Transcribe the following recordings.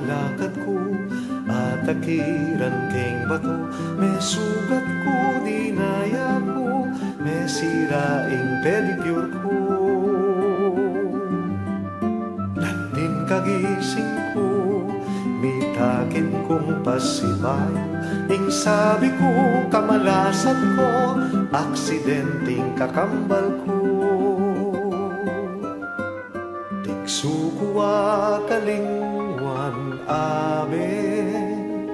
lakad ko at akiran keng bato, may sugat ko, dinaya ko, may siraing pedicure ko. Landin kagising ko, mitakin kong pasibayo, ing sabi ko, kamalasan ko, aksidenteng kakambal ko. Tiksukuwa kalingwan amin,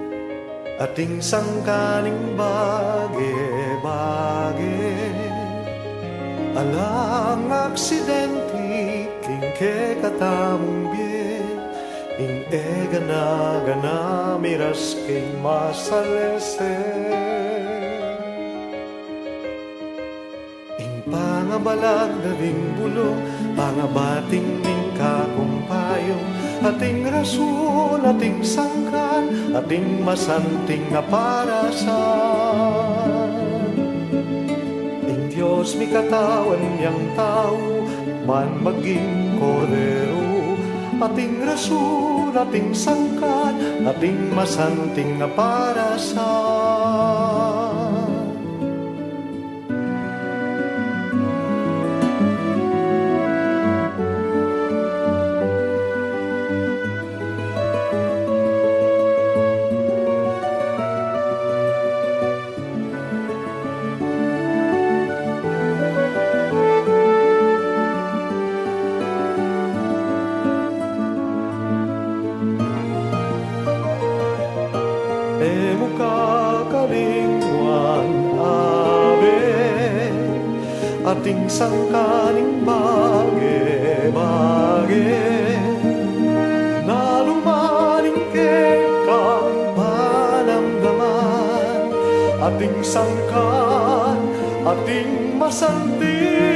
ating sangkaning bage-bage, alang aksidente king ke katamong biye, ing gana miras king masalese. Ing pangabalag daling bulong, pangabating ning kakumpayong, ating rason, ating sangkan, ating masanting nga parasan. Ing Diyos mi katawan yang tao, man maging kordero, ating rason, ating sangkan, ating masanting nga parasan. Kakalingwan amin, ating sangkaning bage-bage, nalumaning kang panamdaman, ating sangkan, ating masanting